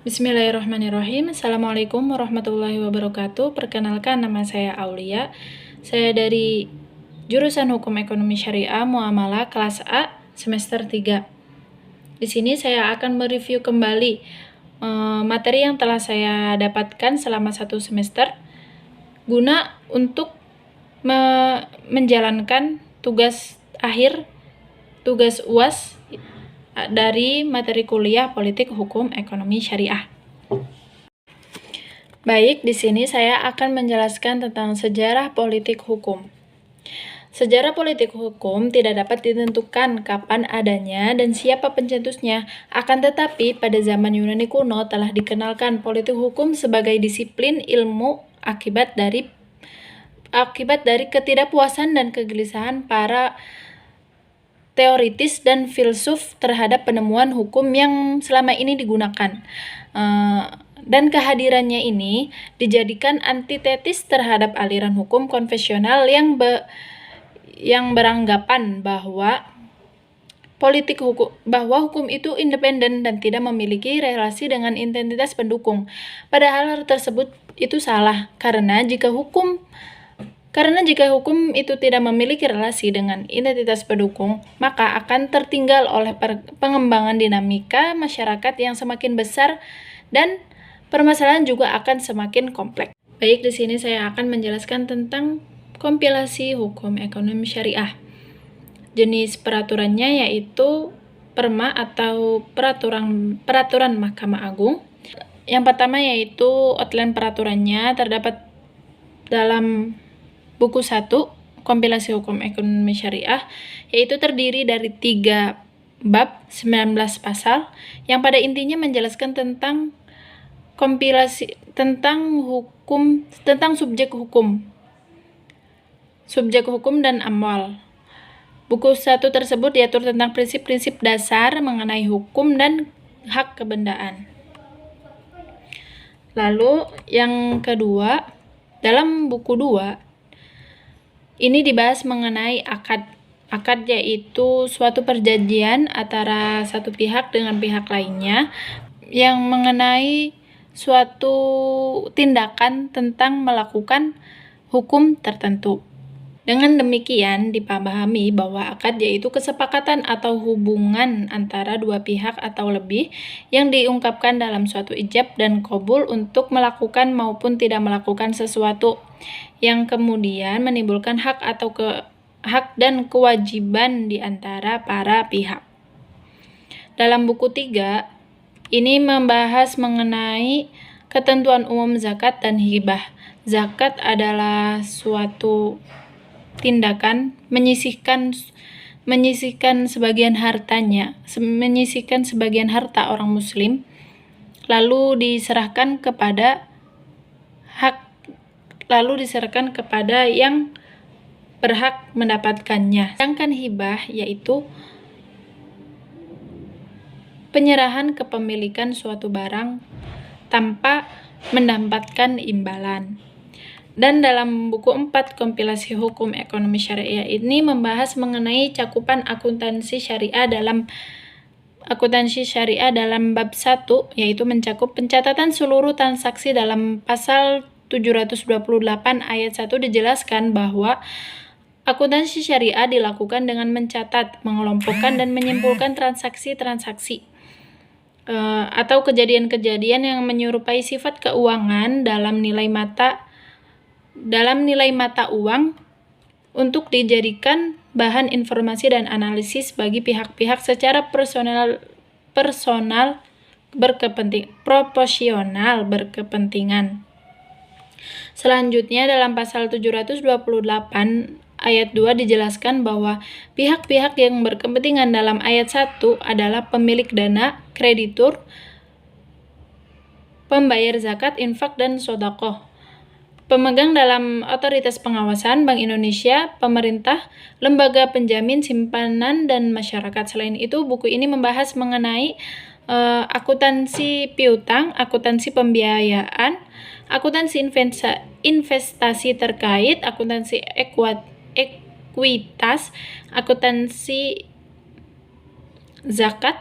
Bismillahirrahmanirrahim. Assalamualaikum warahmatullahi wabarakatuh. Perkenalkan, nama saya Aulia. Saya dari jurusan Hukum Ekonomi Syariah Muamalah kelas A semester 3. Di sini saya akan mereview kembali materi yang telah saya dapatkan selama 1 semester guna untuk menjalankan tugas akhir, tugas UAS dari materi kuliah Politik Hukum Ekonomi Syariah. Baik, di sini saya akan menjelaskan tentang sejarah politik hukum. Sejarah politik hukum tidak dapat ditentukan kapan adanya dan siapa pencetusnya. Akan tetapi, pada zaman Yunani kuno telah dikenalkan politik hukum sebagai disiplin ilmu akibat dari ketidakpuasan dan kegelisahan para teoritis dan filsuf terhadap penemuan hukum yang selama ini digunakan. Dan kehadirannya ini dijadikan antitesis terhadap aliran hukum konvensional yang beranggapan bahwa hukum itu independen dan tidak memiliki relasi dengan entitas pendukung. Padahal hal tersebut itu salah, karena jika hukum itu tidak memiliki relasi dengan identitas pendukung, maka akan tertinggal oleh pengembangan dinamika masyarakat yang semakin besar dan permasalahan juga akan semakin kompleks. Baik, di sini saya akan menjelaskan tentang kompilasi hukum ekonomi syariah. Jenis peraturannya yaitu perma atau peraturan Mahkamah Agung. Yang pertama yaitu outline peraturannya terdapat dalam buku 1, kompilasi hukum ekonomi syariah, yaitu terdiri dari 3 bab, 19 pasal, yang pada intinya menjelaskan tentang subjek hukum dan amwal. Buku 1 tersebut diatur tentang prinsip-prinsip dasar mengenai hukum dan hak kebendaan. Lalu yang kedua, dalam buku 2 ini dibahas mengenai akad. Akad yaitu suatu perjanjian antara satu pihak dengan pihak lainnya yang mengenai suatu tindakan tentang melakukan hukum tertentu. Dengan demikian dipahami bahwa akad yaitu kesepakatan atau hubungan antara dua pihak atau lebih yang diungkapkan dalam suatu ijab dan qabul untuk melakukan maupun tidak melakukan sesuatu, yang kemudian menimbulkan hak dan kewajiban di antara para pihak. Dalam buku 3, ini membahas mengenai ketentuan umum zakat dan hibah. Zakat adalah suatu tindakan menyisihkan sebagian harta orang muslim lalu diserahkan kepada yang berhak mendapatkannya. Sedangkan hibah yaitu penyerahan kepemilikan suatu barang tanpa mendapatkan imbalan. Dan dalam buku 4, kompilasi hukum ekonomi syariah ini membahas mengenai cakupan akuntansi syariah dalam bab 1, yaitu mencakup pencatatan seluruh transaksi. Dalam pasal 728 ayat 1 dijelaskan bahwa akuntansi syariah dilakukan dengan mencatat, mengelompokkan, dan menyimpulkan transaksi-transaksi atau kejadian-kejadian yang menyerupai sifat keuangan dalam nilai mata uang untuk dijadikan bahan informasi dan analisis bagi pihak-pihak secara proporsional berkepentingan. Selanjutnya dalam pasal 728 ayat 2 dijelaskan bahwa pihak-pihak yang berkepentingan dalam ayat 1 adalah pemilik dana, kreditur, pembayar zakat, infak, dan sedekah. Pemegang dalam otoritas pengawasan Bank Indonesia, pemerintah, lembaga penjamin simpanan, dan masyarakat. Selain itu, buku ini membahas mengenai akuntansi piutang, akuntansi pembiayaan, akuntansi investasi terkait, akuntansi ekuitas, akuntansi zakat,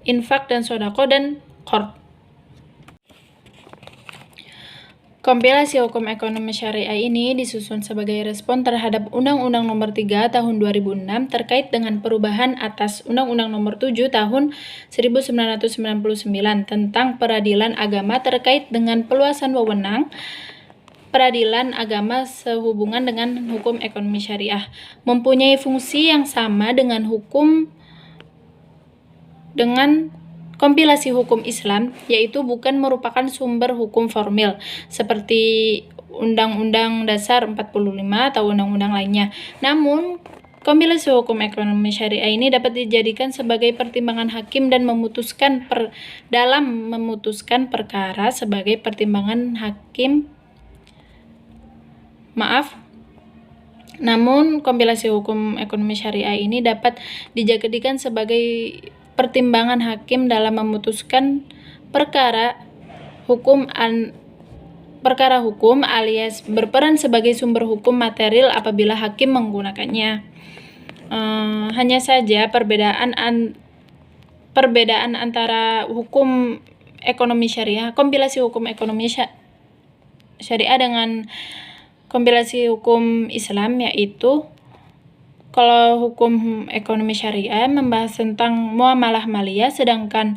infak dan sedekah, dan qard. Kompilasi hukum ekonomi syariah ini disusun sebagai respon terhadap Undang-Undang Nomor 3 Tahun 2006 terkait dengan perubahan atas Undang-Undang Nomor 7 Tahun 1999 tentang peradilan agama terkait dengan peluasan wewenang peradilan agama sehubungan dengan hukum ekonomi syariah, mempunyai fungsi yang sama dengan kompilasi hukum Islam, yaitu bukan merupakan sumber hukum formil seperti Undang-Undang Dasar 45 atau undang-undang lainnya. Namun, kompilasi hukum ekonomi syariah ini dapat dijadikan sebagai pertimbangan hakim dan dalam memutuskan perkara sebagai pertimbangan hakim. Namun, kompilasi hukum ekonomi syariah ini dapat dijadikan sebagai pertimbangan hakim dalam memutuskan perkara hukum alias berperan sebagai sumber hukum material apabila hakim menggunakannya. Hanya saja perbedaan antara hukum ekonomi syariah, kompilasi hukum ekonomi syariah dengan kompilasi hukum Islam, yaitu kalau hukum ekonomi syariah membahas tentang muamalah maliyah, sedangkan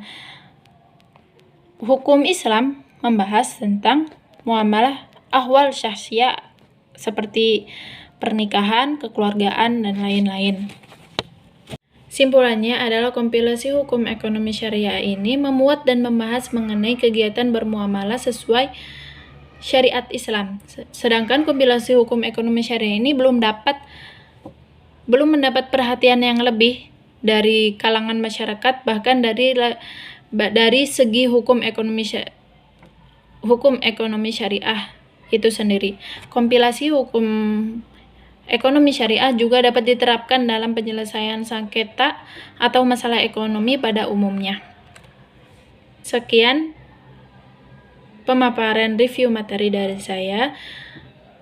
hukum Islam membahas tentang muamalah ahwal syahsiyah seperti pernikahan, kekeluargaan, dan lain-lain. Simpulannya adalah kompilasi hukum ekonomi syariah ini memuat dan membahas mengenai kegiatan bermuamalah sesuai syariat Islam. Sedangkan kompilasi hukum ekonomi syariah ini belum mendapat perhatian yang lebih dari kalangan masyarakat, bahkan dari segi hukum ekonomi syariah itu sendiri. Kompilasi hukum ekonomi syariah juga dapat diterapkan dalam penyelesaian sengketa atau masalah ekonomi pada umumnya. Sekian pemaparan review materi dari saya.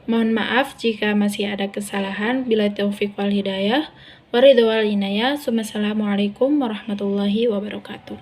Mohon maaf jika masih ada kesalahan. Bila taufik wal hidayah, waridho wal inayah. Wassalamualaikum warahmatullahi wabarakatuh.